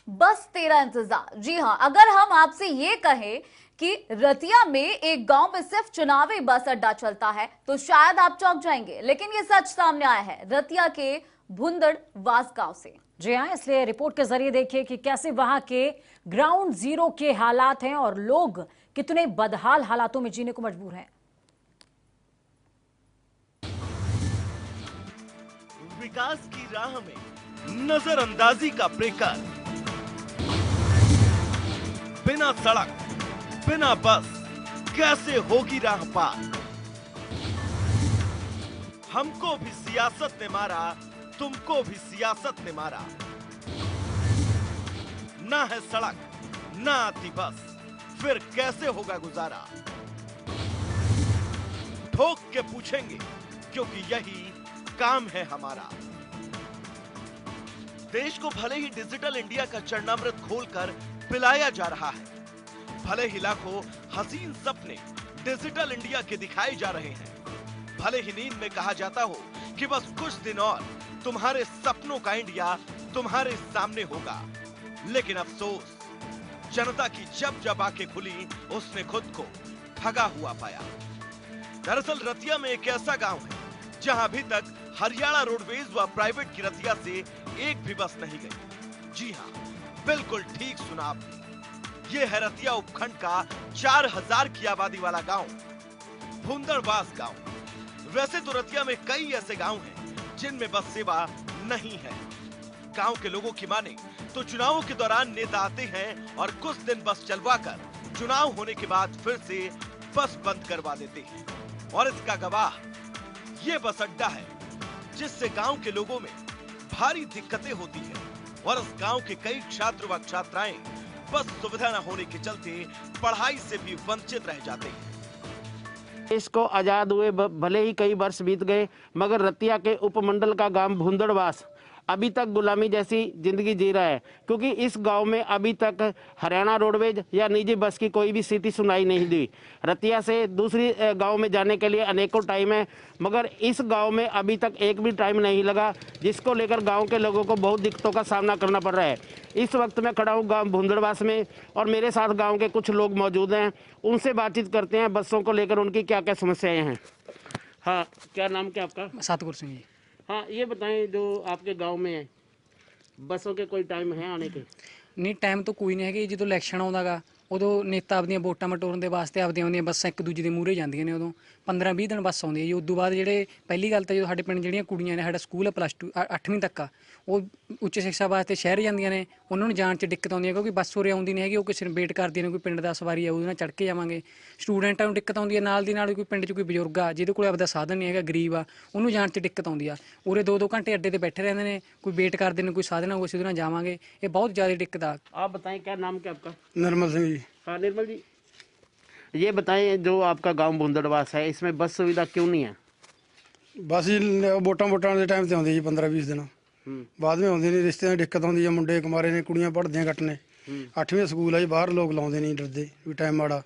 बस तेरा इंतजार। जी हां, अगर हम आपसे ये कहें कि रतिया में एक गांव में सिर्फ चुनावी बस अड्डा चलता है तो शायद आप चौंक जाएंगे, लेकिन ये सच सामने आया है रतिया के भुंदड़ वास गांव से। जी हाँ, इसलिए रिपोर्ट के जरिए देखिए कि कैसे वहां के ग्राउंड जीरो के हालात हैं और लोग कितने बदहाल हालातों में जीने को मजबूर हैं। विकास की राह में नजरअंदाजी का प्रेकर, बिना सड़क बिना बस कैसे होगी राह पार। हमको भी सियासत ने मारा, तुमको भी सियासत ने मारा। ना है सड़क ना आती बस, फिर कैसे होगा गुजारा। ठोक के पूछेंगे क्योंकि यही काम है हमारा। देश को भले ही डिजिटल इंडिया का चरणामृत खोलकर पिलाया जा रहा है, भले ही लाखों हसीन सपने डिजिटल इंडिया के दिखाए जा रहे हैं, भले ही नींद में कहा जाता हो कि बस कुछ दिन और तुम्हारे सपनों का इंडिया तुम्हारे सामने होगा, लेकिन अफसोस जनता की जब जब आंखें खुली उसने खुद को ठगा हुआ पाया। दरअसल रतिया में एक ऐसा गांव है जहां अभी तक हरियाणा रोडवेज व प्राइवेट की रतिया से एक भी बस नहीं गई। जी हां, बिल्कुल ठीक सुना आपने, ये है रतिया उपखंड का 4000 की आबादी वाला गांव, भुंदड़वास गांव। वैसे तो रतिया में कई ऐसे गांव हैं जिनमें बस सेवा नहीं है। गांव के लोगों की माने तो चुनावों के दौरान नेता आते हैं और कुछ दिन बस चलवाकर चुनाव होने के बाद फिर से बस बंद करवा देते हैं। और इसका गवाह ये बस अड्डा है जिससे गांव के लोगों में भारी दिक्कतें होती हैं और इस गांव के कई छात्र व छात्राएं बस सुविधा न होने के चलते पढ़ाई से भी वंचित रह जाते हैं। इसको आज़ाद हुए भले ही कई वर्ष बीत गए, मगर रतिया के उपमंडल का गांव भुंदड़वास अभी तक गुलामी जैसी जिंदगी जी रहा है, क्योंकि इस गांव में अभी तक हरियाणा रोडवेज या निजी बस की कोई भी स्थिति सुनाई नहीं दी। रतिया से दूसरी गांव में जाने के लिए अनेकों टाइम है, मगर इस गांव में अभी तक एक भी टाइम नहीं लगा, जिसको लेकर गांव के लोगों को बहुत दिक्कतों का सामना करना पड़ रहा है। इस वक्त मैं खड़ा हूँ गांव भुंदड़वास में और मेरे साथ गांव के कुछ लोग मौजूद हैं, उनसे बातचीत करते हैं बसों को लेकर उनकी क्या क्या समस्याएं हैं। हाँ, क्या नाम क्या आपका? सतगुर सिंह जी। हाँ, ये बताएं, जो आपके गांव में है बसों के कोई टाइम है आने के? नहीं, टाइम तो कोई नहीं है कि जो इलेक्शन आउंदा गा उदों नेता अपनी वोटां मटोरन के वास्ते आपदियां बसां एक दूजे के मूहरे जांदियां ने। उदों 15-20 दिन बस आउंदी है जी। उस तो बाद ਜਿਹੜੇ ਪਹਿਲੀ ਗੱਲ ਤਾਂ जो ਸਾਡੇ ਪਿੰਡ ਜਿਹੜੀਆਂ ਕੁੜੀਆਂ ਨੇ, ਸਾਡਾ ਸਕੂਲ ਹੈ +2 8ਵੀਂ ਤੱਕ ਆ, ਉਹ ਉੱਚ ਸਿੱਖਿਆ ਵਾਸਤੇ ਸ਼ਹਿਰ ਜਾਂਦੀਆਂ ਨੇ, ਉਹਨਾਂ ਨੂੰ ਜਾਣ 'ਚ ਦਿੱਕਤ ਆਉਂਦੀ ਹੈ ਕਿਉਂਕਿ ਬੱਸ ਉਰੇ ਆਉਂਦੀ ਨਹੀਂ ਹੈਗੀ। ਉਹ ਕਿਸੇ ਨੂੰ ਵੇਟ ਕਰਦੀਆਂ ਨੇ, ਕੋਈ ਪਿੰਡ ਦਾ ਸਵਾਰੀ ਆਊ ਉਹਦੇ ਨਾਲ ਚੜ੍ਹ ਕੇ ਜਾਵਾਂਗੇ। ਸਟੂਡੈਂਟਾਂ ਨੂੰ ਦਿੱਕਤ ਆਉਂਦੀ ਹੈ, ਨਾਲ ਦੀ ਨਾਲ ਕੋਈ ਪਿੰਡ 'ਚ ਕੋਈ ਬਜ਼ੁਰਗ ਆ ਜਿਹਦੇ ਕੋਲ ਆਪਦਾ ਸਾਧਨ ਨਹੀਂ ਹੈਗਾ, ਗਰੀਬ ਆ, ਉਹਨੂੰ ਜਾਣ 'ਚ ਦਿੱਕਤ ਆਉਂਦੀ ਆ। ਉਰੇ 2-2 ਘੰਟੇ ਅੱਡੇ ਤੇ ਬੈਠੇ ਰਹਿੰਦੇ ਨੇ, ਕੋਈ ਵੇਟ ਕਰਦੇ ਨੇ, ਕੋਈ ਸਾਧਨ ਆਊ ਅਸੀਂ ਉਹਦੇ ਨਾਲ ਜਾਵਾਂਗੇ। ਇਹ ਬਹੁਤ ਜ਼ਿਆਦਾ ਦਿੱਕਤ ਆ। आप बताएं, क्या नाम क्या आपका? निर्मल सिंह जी। हाँ निर्मल जी, ये बताएं, जो आपका गांव भुंदड़वास है इसमें बस सुविधा क्यों नहीं है? बस जी वोटां वोटां के टाइम से आती जी 15-20 दिन बाद में आती नहीं। रिश्ते की दिक्कत आती है, मुंडे कुमारे ने, कुड़ियाँ पढ़दियां घट ने। 8वीं स्कूल है जी, बाहर लोग लाते नहीं, डरते भी टाइम माड़ा।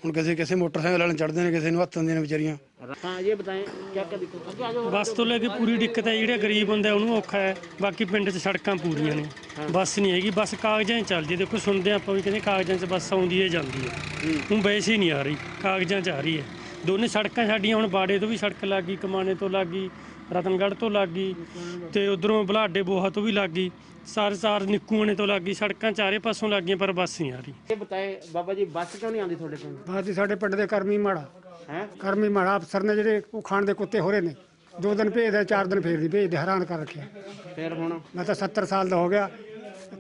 ਹੁਣ ਕਿਸੇ मोटरसाइकिल वाले चढ़ते हैं, किसी हथ आंदियां ने बेचारियां। हाँ, ये बताएं क्या क्या दिक्कत है? बस तो लेके पूरी दिक्कत है, ਜਿਹੜੇ ਗਰੀਬ ਬੰਦੇ ਉਹਨੂੰ ਔਖਾ ਹੈ। ਬਾਕੀ ਪਿੰਡ 'ਚ ਸੜਕਾਂ ਪੂਰੀਆਂ ਨੇ, ਬੱਸ ਨਹੀਂ ਹੈਗੀ। ਬੱਸ ਕਾਗਜ਼ਾਂ 'ਚ ਚੱਲਦੀ, ਦੇਖੋ ਸੁਣਦੇ ਆਪਾਂ ਵੀ ਕਹਿੰਦੇ ਕਾਗਜ਼ਾਂ 'ਚ ਬੱਸ ਆਉਂਦੀ ਹੈ ਜਾਂਦੀ ਹੈ, ਹੁਣ ਵੈਸੇ ਹੀ ਨਹੀਂ ਆ ਰਹੀ, ਕਾਗਜ਼ਾਂ 'ਚ ਆ ਰਹੀ ਹੈ। ਦੋਨੇ ਸੜਕਾਂ ਸਾਡੀਆਂ ਹੁਣ ਬਾੜੇ ਤੋਂ ਵੀ ਸੜਕ ਲੱਗ ਗਈ, ਕਮਾਣੇ ਤੋਂ ਲੱਗ ਗਈ, ਰਤਨਗੜ੍ਹ ਤੋਂ ਲੱਗ ਗਈ, ਤੇ ਉਧਰੋਂ ਬਲਾਡੇ ਬੋਹਾ ਤੋਂ ਵੀ ਲੱਗ ਗਈ, सार निक्कूआने तो लग गई, सड़क चारे पासों लग गई, पर बस नहीं आ रही। ये बताए बाबा जी, बस क्यों नहीं आती थोड़े पिंड? बस जी साढ़े पिंड के कर्मी माड़ा है, कर्मी माड़ा अफसर ने ਜਿਹੜੇ ਉਹ ਖਾਣ ਦੇ ਕੁੱਤੇ ਹੋ ਰਹੇ ਨੇ। 2 दिन ਭੇਜਦੇ, 4 दिन ਫੇਰ ਨਹੀਂ ਭੇਜਦੇ, ਹੈਰਾਨ ਕਰ ਰੱਖਿਆ। ਫਿਰ ਹੁਣ ਮੈਂ ਤਾਂ 70 ਸਾਲ ਦਾ ਹੋ ਗਿਆ,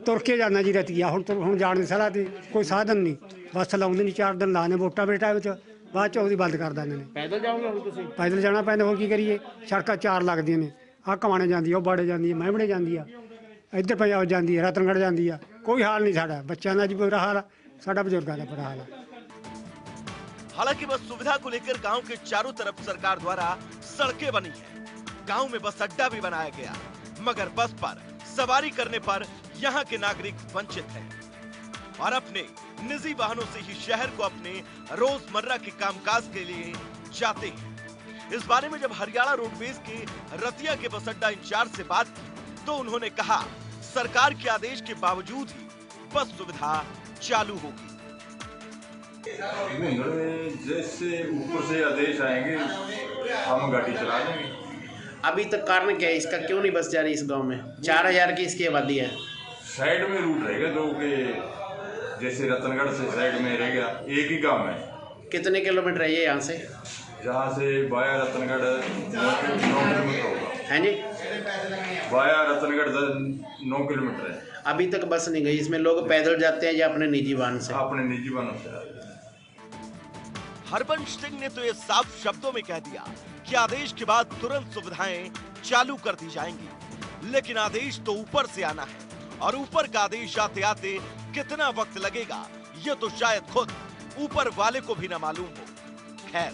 ਤੁਰ ਕੇ ਜਾਣਾ ਜੀ ਰਤੀਆ। ਹੁਣ ਜਾਣ ਦੀ ਸਲਾਹ ਦੀ ਕੋਈ ਸਾਧਨ ਨਹੀਂ, ਬੱਸ ਲਾਉਂਦੇ ਨਹੀਂ। 4 दिन ਲਾਣੇ ਵੋਟਾਂ ਬੇਟਾ ਵਿੱਚ, ਬਾਅਦ ਚ ਉਹਦੀ ਬੰਦ ਕਰ ਦਿੰਦੇ ਨੇ। ਪੈਦਲ ਜਾਓਗੇ ਹੁਣ ਤੁਸੀਂ? ਪੈਦਲ ਜਾਣਾ ਪੈਂਦਾ, ਹੋਰ ਕੀ ਕਰੀਏ। ਸੜਕਾਂ 4 ਲੱਗਦੀਆਂ ਨੇ, ਆਹ ਕਮਾਣੇ ਜਾਂਦੀ ਆ, ਉਹ ਬਾੜੇ ਜਾਂਦੀ ਆ, ਮਹਿਮੜੇ ਜਾਂਦੀ ਆ, ਇੱਧਰ ਪੰਜਾਬ ਜਾਂਦੀ ਹੈ, ਰਤਨਗੜ੍ਹ ਜਾਂਦੀ ਆ। ਕੋਈ हाल नहीं साड़ा, बच्चों का जी बुरा हाल है, साड़ा बुजुर्गों का बुरा हाल है। हालांकि बस सुविधा को लेकर गांव के चारों तरफ सरकार द्वारा सड़कें बनी है, गांव में बस अड्डा भी बनाया गया, मगर बस पर सवारी करने पर यहाँ के नागरिक वंचित हैं और अपने निजी वाहनों से ही शहर को अपने रोजमर्रा के कामकाज के लिए जाते हैं। इस बारे में जब हरियाणा रोडवेज के रतिया के बस अड्डा इंचार्ज से बात की तो उन्होंने कहा सरकार के आदेश के बावजूद ही बस सुविधा चालू होगी। जैसे ऊपर से आदेश आएंगे हम गाड़ी चला लेंगे। अभी तक कारण क्या है इसका, क्यों नहीं बस जा रही इस गांव में? 4000 की इसकी आबादी है। साइड में रूट रहेगा जो कि जैसे रतनगढ़ से साइड में रहेगा, एक ही गांव है। कितने किलोमीटर है ये यहाँ से? जहाँ से वाया रतनगढ़ 9 किलोमीटर होगा। हैं जी? वाया रतनगढ़ 9 किलोमीटर है। अभी तक बस नहीं गई। इसमें लोग पैदल जाते हैं या अपने निजी वाहन से? अपने निजी वाहनों से। हरबंश सिंह ने तो ये साफ शब्दों में कह दिया कि आदेश के बाद तुरंत सुविधाएं चालू कर दी जाएंगी, लेकिन आदेश तो ऊपर से आना है और ऊपर का आदेश आते आते कितना वक्त लगेगा ये तो शायद खुद ऊपर वाले को भी न मालूम हो। खैर,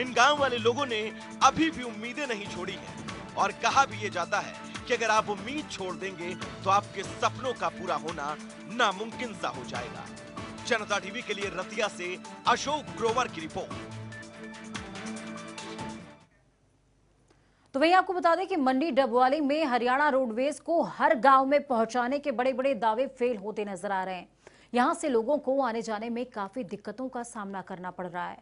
इन गांव वाले लोगों ने अभी भी उम्मीदें नहीं छोड़ी हैं और कहा भी ये जाता है कि अगर आप उम्मीद छोड़ देंगे तो आपके सपनों का पूरा होना नामुमकिन सा हो जाएगा। जनता टीवी के लिए रतिया से अशोक ग्रोवर की रिपोर्ट। तो वहीं आपको बता दें कि मंडी डबवाली में हरियाणा रोडवेज को हर गांव में पहुंचाने के बड़े बड़े दावे फेल होते नजर आ रहे हैं। यहां से लोगों को आने जाने में काफी दिक्कतों का सामना करना पड़ रहा है।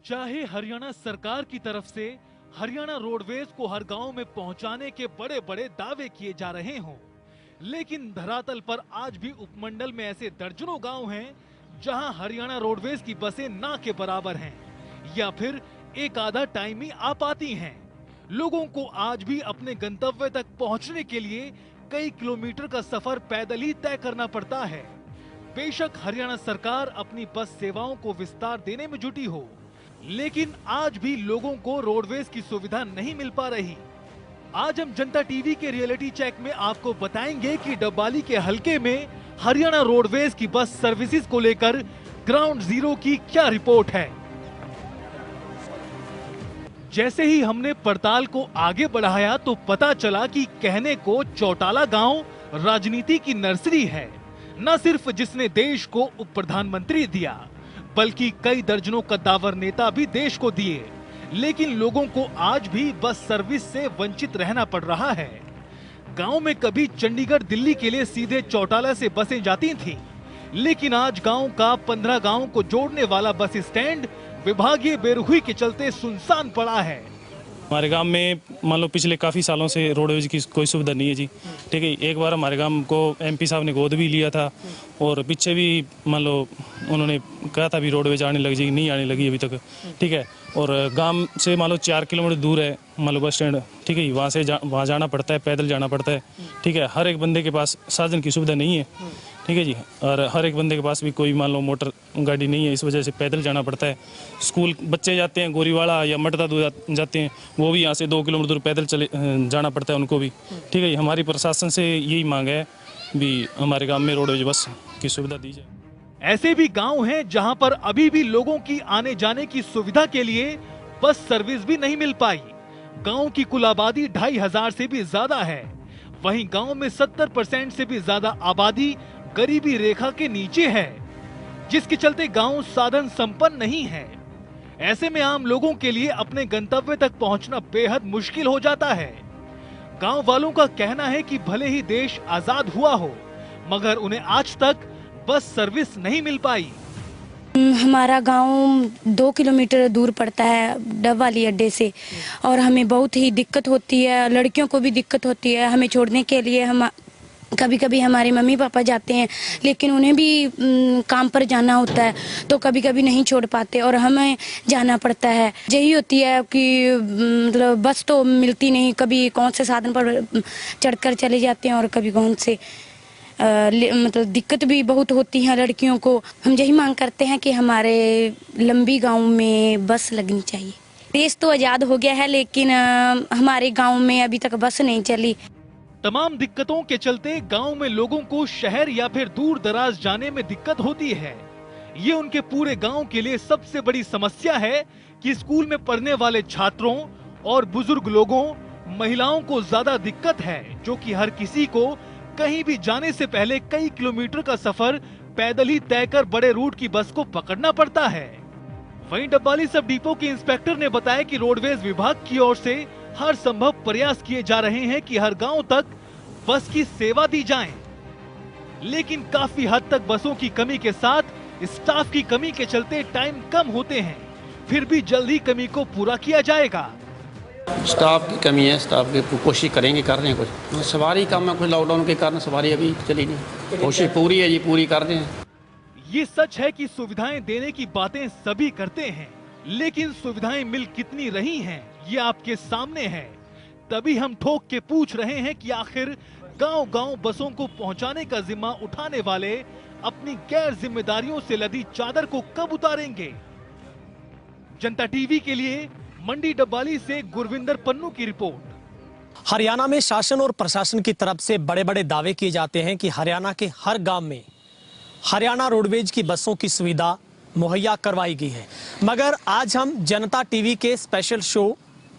चाहे हरियाणा सरकार की तरफ से हरियाणा रोडवेज को हर गांव में पहुंचाने के बड़े बड़े दावे किए जा रहे हों, लेकिन धरातल पर आज भी उपमंडल में ऐसे दर्जनों गांव हैं जहां हरियाणा रोडवेज की बसें ना के बराबर हैं या फिर एक आधा टाइम ही आ पाती हैं। लोगों को आज भी अपने गंतव्य तक पहुंचने के लिए कई किलोमीटर का सफर पैदल ही तय करना पड़ता है। बेशक हरियाणा सरकार अपनी बस सेवाओं को विस्तार देने में जुटी हो, लेकिन आज भी लोगों को रोडवेज की सुविधा नहीं मिल पा रही। आज हम जनता टीवी के रियलिटी चेक में आपको बताएंगे कि डबवाली के हलके में हरियाणा रोडवेज की बस सर्विसेज को लेकर ग्राउंड जीरो की क्या रिपोर्ट है। जैसे ही हमने पड़ताल को आगे बढ़ाया तो पता चला कि कहने को चौटाला गांव राजनीति की नर्सरी है, न सिर्फ जिसने देश को उप प्रधानमंत्री दिया बल्कि कई दर्जनों कद्दावर नेता भी देश को दिए, लेकिन लोगों को आज भी बस सर्विस से वंचित रहना पड़ रहा है। गांव में कभी चंडीगढ़ दिल्ली के लिए सीधे चौटाला से बसें जाती थीं, लेकिन आज गांव का 15 गांव को जोड़ने वाला बस स्टैंड विभागीय बेरुखी के चलते सुनसान पड़ा है। हमारे गांव में मान लो पिछले काफ़ी सालों से रोडवेज की कोई सुविधा नहीं है जी। ठीक है, एक बार हमारे गांव को एमपी साहब ने गोद भी लिया था और पीछे भी मान लो उन्होंने कहा था भी रोडवेज आने लग जाएगी, नहीं आने लगी अभी तक। ठीक है, और गांव से मान लो 4 किलोमीटर दूर है मान लो बस स्टैंड। ठीक है, वहाँ जाना पड़ता है, पैदल जाना पड़ता है। ठीक है, हर एक बंदे के पास साधन की सुविधा नहीं है। ठीक है जी, और हर एक बंदे के पास भी कोई मान लो मोटर गाड़ी नहीं है, इस वजह से पैदल जाना पड़ता है। स्कूल बच्चे जाते हैं गोरीवाड़ा या मटदा दूर जाते हैं, वो भी यहाँ से 2 किलोमीटर दूर पैदल चले जाना पड़ता है उनको भी। ठीक है, हमारी प्रशासन से यही मांग है भी हमारे गांव में रोडवेज बस की सुविधा दी जाए। ऐसे भी गांव हैं जहां पर अभी भी लोगों की आने जाने की सुविधा के लिए बस सर्विस भी नहीं मिल पाई। गांव की कुल आबादी 2500 से भी ज्यादा है। वहीं गांव में 70% से भी ज्यादा आबादी गरीबी रेखा के नीचे है, जिसके चलते गांव साधन संपन्न नहीं है। ऐसे में आम लोगों के लिए अपने गंतव्य तक पहुंचना बेहद मुश्किल हो जाता है। गांव वालों का कहना है कि भले ही देश आजाद हुआ हो, मगर उन्हें आज तक बस सर्विस नहीं मिल पाई। हमारा गांव 2 किलोमीटर दूर पड़ता है डबवाली अड्डे से और हमें बहुत ही दिक्कत होती है। लड़कियों को भी दिक्कत होती है। हमें छोड़ने के लिए हम कभी कभी हमारे मम्मी पापा जाते हैं, लेकिन उन्हें भी काम पर जाना होता है तो कभी कभी नहीं छोड़ पाते और हमें जाना पड़ता है। यही होती है कि मतलब बस तो मिलती नहीं, कभी कौन से साधन पर चढ़कर चले जाते हैं और कभी कौन से मतलब दिक्कत भी बहुत होती है लड़कियों को। हम यही मांग करते हैं कि हमारे लंबी गांव में बस लगनी चाहिए। देश तो आज़ाद हो गया है, लेकिन हमारे गांव में अभी तक बस नहीं चली। तमाम दिक्कतों के चलते गांव में लोगों को शहर या फिर दूर दराज जाने में दिक्कत होती है। ये उनके पूरे गांव के लिए सबसे बड़ी समस्या है कि स्कूल में पढ़ने वाले छात्रों और बुजुर्ग लोगों, महिलाओं को ज्यादा दिक्कत है, जो कि हर किसी को कहीं भी जाने से पहले कई किलोमीटर का सफर पैदल ही तय कर बड़े रूट की बस को पकड़ना पड़ता है। वहीं डबवाली सब डिपो के इंस्पेक्टर ने बताया कि रोडवेज विभाग की ओर से हर संभव प्रयास किए जा रहे हैं कि हर गांव तक बस की सेवा दी जाए, लेकिन काफी हद तक बसों की कमी के साथ स्टाफ की कमी के चलते टाइम कम होते हैं। फिर भी जल्द ही कमी को पूरा किया जाएगा। स्टाफ की कमी है, स्टाफ की कोशिश करेंगे, कर रहे हैं कुछ। सवारी कम है, कुछ लॉकडाउन के कारण सवारी अभी चली नहीं। कोशिश पूरी है जी, पूरी कर रहे हैं। ये सच है कि सुविधाएं देने की बातें सभी करते हैं, लेकिन सुविधाएं मिल कितनी रही हैं ये आपके सामने है। तभी हम ठोक के पूछ रहे हैं कि आखिर गांव-गांव बसों को पहुंचाने का जिम्मा उठाने वाले अपनी गैर जिम्मेदारियों से लदी चादर को कब उतारेंगे। जनता टीवी के लिए मंडी डबवाली से गुरविंदर पन्नू की रिपोर्ट। हरियाणा में शासन और प्रशासन की तरफ से बड़े बड़े दावे किए जाते हैं कि हरियाणा के हर गांव में हरियाणा रोडवेज की बसों की सुविधा मुहैया करवाई गई है। मगर आज हम जनता टीवी के स्पेशल शो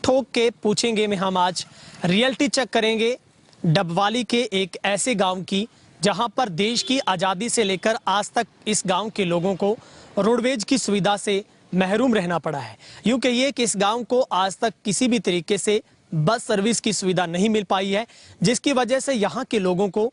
ठोक के पूछेंगे में हम आज रियलिटी चेक करेंगे डबवाली के एक ऐसे गांव की जहां पर देश की आज़ादी से लेकर आज तक इस गांव के लोगों को रोडवेज की सुविधा से महरूम रहना पड़ा है। यूं कहिए कि इस गांव को आज तक किसी भी तरीके से बस सर्विस की सुविधा नहीं मिल पाई है, जिसकी वजह से यहाँ के लोगों को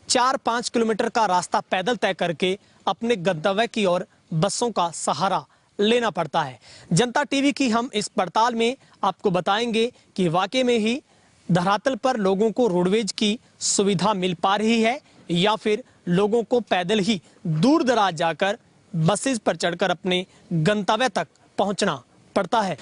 4-5 किलोमीटर का रास्ता पैदल तय करके अपने गंतव्य की ओर बसों का सहारा लेना पड़ता है। जनता टीवी की हम इस पड़ताल में आपको बताएंगे कि वाकई में ही धरातल पर लोगों को रोडवेज की सुविधा मिल पा रही है या फिर लोगों को पैदल ही दूर दराज जाकर बसेस पर चढ़कर अपने गंतव्य तक पहुंचना पड़ता है।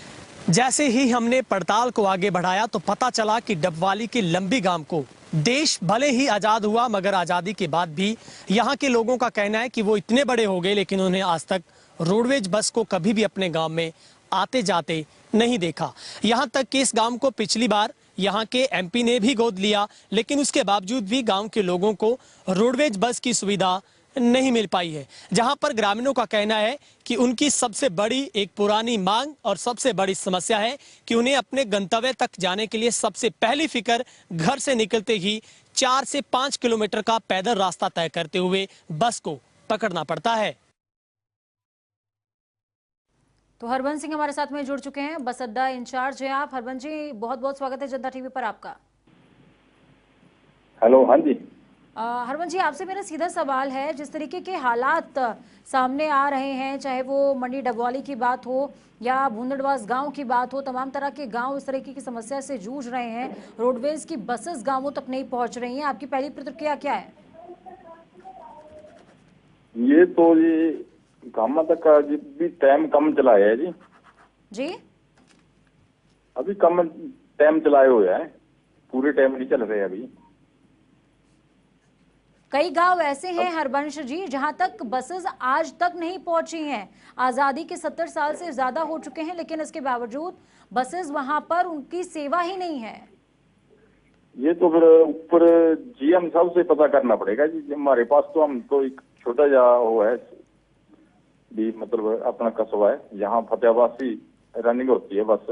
जैसे ही हमने पड़ताल को आगे बढ़ाया तो पता चला कि डबवाली के लंबी गांव को देश भले ही आज़ाद हुआ, मगर आज़ादी के बाद भी यहाँ के लोगों का कहना है कि वो इतने बड़े हो गए लेकिन उन्हें आज तक रोडवेज बस को कभी भी अपने गांव में आते जाते नहीं देखा। यहाँ तक कि इस गांव को पिछली बार यहाँ के एमपी ने भी गोद लिया, लेकिन उसके बावजूद भी गांव के लोगों को रोडवेज बस की सुविधा नहीं मिल पाई है। जहां पर ग्रामीणों का कहना है कि उनकी सबसे बड़ी एक पुरानी मांग और सबसे बड़ी समस्या है कि उन्हें अपने गंतव्य तक जाने के लिए सबसे पहली फिक्र घर से निकलते ही 4 से 5 किलोमीटर का पैदल रास्ता तय करते हुए बस को पकड़ना पड़ता है। तो हरबंस सिंह हमारे साथ में जुड़ चुके हैं, बस अड्डा इंचार्ज हैं आप। हरबंस जी, बहुत बहुत स्वागत है जनता टीवी पर आपका। हेलो, हाँ जी। हरबंस जी, आपसे मेरा सीधा सवाल है, जिस तरीके के हालात सामने आ रहे हैं, चाहे वो मंडी डबवाली की बात हो या भूंदड़वास गांव की बात हो, तमाम तरह के गांव इस तरीके की समस्या से जूझ रहे हैं। रोडवेज की बसेस गांवों तक नहीं पहुंच रही हैं। आपकी पहली प्रतिक्रिया क्या है? ये तो जी गांव तक का भी टाइम कम चलाया है जी। जी, अभी कम टाइम चलाए हुए हैं, पूरे टाइम नहीं चल रहे अभी। कई गांव ऐसे हैं हरबंश जी जहां तक बसेस आज तक नहीं पहुंची हैं। आजादी के 70 साल से ज्यादा हो चुके हैं, लेकिन इसके बावजूद बसेस वहां पर उनकी सेवा ही नहीं है। ये तो फिर ऊपर जीएम साहब से पता करना पड़ेगा जी। हमारे पास तो हम तो एक छोटा जा वो है भी, मतलब अपना कस्बा है, यहाँ फतेहाबाद से रनिंग होती है बस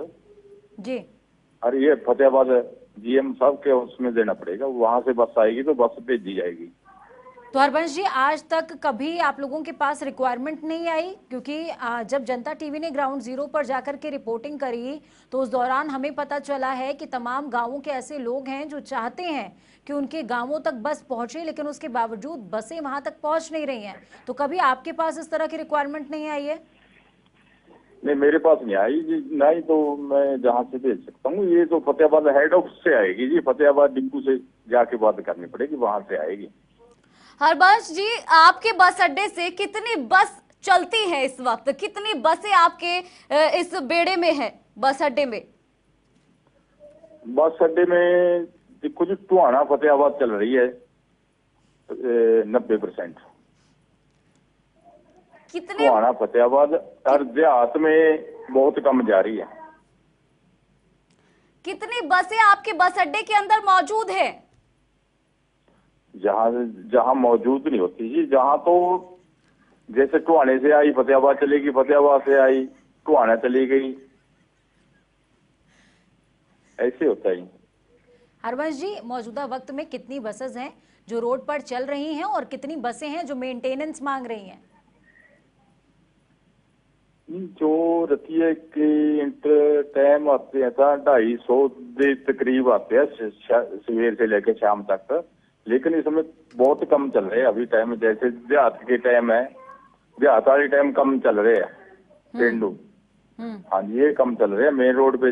जी। और ये फतेहाबाद जीएम साहब के उसमें देना पड़ेगा, वहां से बस आएगी तो बस भेजी जाएगी। तो हरबंश जी, आज तक कभी आप लोगों के पास रिक्वायरमेंट नहीं आई? क्योंकि जब जनता टीवी ने ग्राउंड जीरो पर जाकर के रिपोर्टिंग करी तो उस दौरान हमें पता चला है कि तमाम गांवों के ऐसे लोग हैं जो चाहते हैं कि उनके गांवों तक बस पहुंचे, लेकिन उसके बावजूद बसें वहां तक पहुंच नहीं रही हैं। तो कभी आपके पास इस तरह की रिक्वायरमेंट नहीं आई है? नहीं, मेरे पास नहीं आई जी, नहीं तो मैं जहाँ से भेज सकता हूँ। ये तो फतेहाबाद हेड ऑफिस से आएगी जी, फतेहाबाद डिपू से जाके बात करनी पड़ेगी, वहां से आएगी। हरबंश जी, आपके बस अड्डे से कितनी बस चलती है इस वक्त? कितनी बसें आपके इस बेड़े में है, बस अड्डे में? बस अड्डे में कुछ टुहाना फतेहाबाद चल रही है 90%। कितने? टुहाना फतेहाबाद और देहात में बहुत कम जा रही है। कितनी बसें आपके बस अड्डे के अंदर मौजूद है? जहाँ मौजूद नहीं होती जी, जहाँ तो जैसे टुहाने से आई फतेहाबाद चलेगी, फतेहाबाद से आई टुहाना चली गई, ऐसे होता है। हरबंश जी, मौजूदा वक्त में कितनी बसेस हैं जो रोड पर चल रही हैं, और कितनी बसें हैं जो मेंटेनेंस मांग रही हैं? जो रतिया के इंटर टाइम आते हैं 250 के तकरीब आते हैं सवेर से लेकर शाम तक, लेकिन इस समय बहुत कम चल रहे हैं अभी टाइम। जैसे देहात के टाइम है, देहात वाले टाइम कम चल रहे हैं पेंडू। हाँ जी, ये कम चल रहे हैं। मेन रोड पे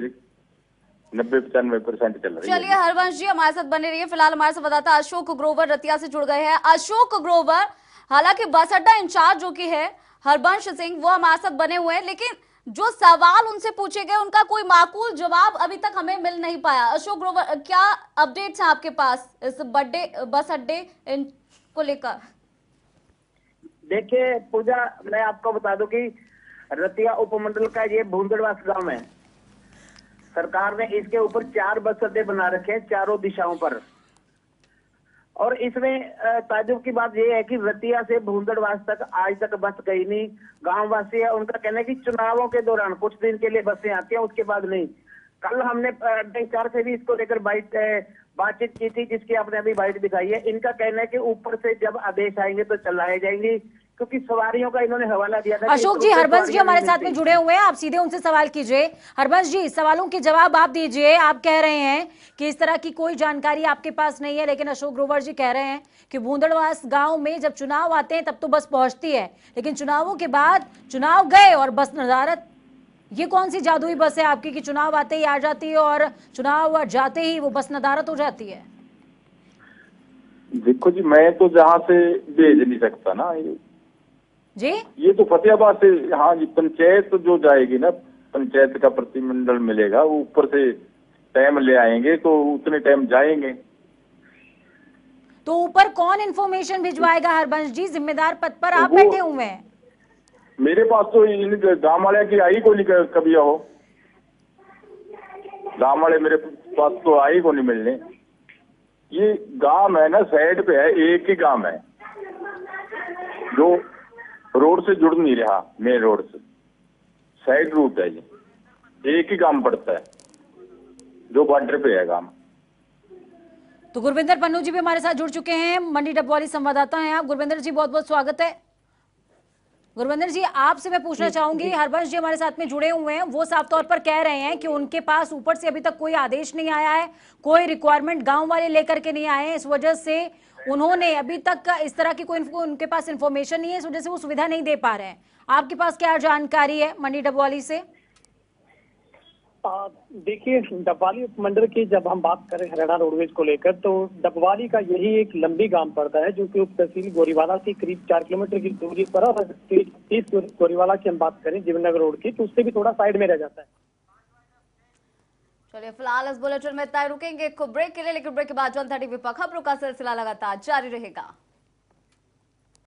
90-95% चल रही है। चलिए हरवंश जी हमारे साथ बने रहिए। फिलहाल हमारे संवाददाता अशोक ग्रोवर रतिया से जुड़ गए हैं। अशोक ग्रोवर, हालांकि बस अड्डा इंचार्ज जो कि है हरबंश सिंह, वो हमारे साथ बने हुए हैं, लेकिन जो सवाल उनसे पूछे गए उनका कोई माकूल जवाब अभी तक हमें मिल नहीं पाया। अशोक ग्रोवर, क्या अपडेट्स हैं आपके पास इस बस अड्डे को लेकर? देखिए पूजा, मैं आपको बता दूं कि रतिया उपमंडल का ये भूंदड़वास गांव है। सरकार ने इसके ऊपर 4 बस अड्डे बना रखे हैं चारों दिशाओं पर, और इसमें ताज्जुब की बात यह है कि रतिया से भूंदड़वास तक आज तक बस गई नहीं। गांव वासी है, उनका कहना है कि चुनावों के दौरान कुछ दिन के लिए बसें आती हैं, उसके बाद नहीं। कल हमने इंचार्ज से भी इसको लेकर बातचीत की थी, जिसकी आपने अभी बाइट दिखाई है। इनका कहना है कि ऊपर से जब आदेश आएंगे तो चलाए जाएंगे, क्योंकि सवारियों का इन्होंने हवाला दिया था। अशोक जी, हरबंश जी हमारे साथ में जुड़े हुए हैं, आप सीधे उनसे सवाल कीजिए। हरबंश जी, सवालों के जवाब आप दीजिए। आप कह रहे हैं कि इस तरह की कोई जानकारी आपके पास नहीं है, लेकिन अशोक ग्रोवर जी कह रहे हैं कि भूंदड़वास गांव में जब चुनाव आते हैं तब तो बस पहुंचती है, लेकिन चुनावों के बाद चुनाव गए और बस नदारत। ये कौन सी जादुई बस है आपकी कि चुनाव आते ही आ जाती है और चुनाव जाते ही वो बस नदारत हो जाती है? देखो जी, मैं तो जहाँ से भेज नहीं सकता ना जी, ये तो फतेहाबाद से। हाँ जी, पंचायत जो जाएगी ना, पंचायत का प्रतिमंडल मिलेगा, वो ऊपर से टाइम ले आएंगे तो उतने टाइम जाएंगे। तो ऊपर कौन इन्फॉर्मेशन भिजवाएगा हरबंश जी? जिम्मेदार पद पर आप बैठे हुए हैं। मेरे पास तो गांव वाले की आई को नहीं कभी हो, गांव वाले मेरे पास तो आई को नहीं मिलने। ये गांव है ना, साइड पे है, एक ही गांव है जो रोड से जुड़ नहीं रहा, मेन रोड से साइड रूट है। ये एक ही गांव पड़ता है जो बॉर्डर पे है गांव। तो गुरविंदर पन्नू जी भी हमारे साथ जुड़ चुके हैं, मंडी डबवाली संवाददाता हैं आप। गुरविंदर जी, बहुत बहुत स्वागत है। गुरविंदर जी, आपसे मैं पूछना चाहूंगी, हरबंश जी हमारे साथ में जुड़े हुए हैं, वो साफ तौर पर कह रहे हैं कि उनके पास ऊपर से अभी तक कोई आदेश नहीं आया है, कोई रिक्वायरमेंट गांव वाले लेकर के नहीं आए हैं, इस वजह से उन्होंने अभी तक इस तरह की कोई उनके पास इंफॉर्मेशन नहीं है, इस वजह से वो सुविधा नहीं दे पा रहे हैं। आपके पास क्या जानकारी है मंडी डबवाली से? देखिए, डबवाली उपमंडल की जब हम बात करें हरियाणा रोडवेज को लेकर, तो डबवाली का यही एक लंबी गांव पड़ता है जो कि उप तहसील गोरीवाला से करीब 4 किलोमीटर की दूरी पर, और 30 गोरीवाला की हम बात करें जीवननगर रोड की, तो उससे भी थोड़ा साइड में रह जाता है। चलिए फिलहाल इस बुलेटिन में इतना रुकेंगे ब्रेक के लिए, लेकिन ब्रेक के बाद 1:30 खबरों का सिलसिला लगातार जारी रहेगा।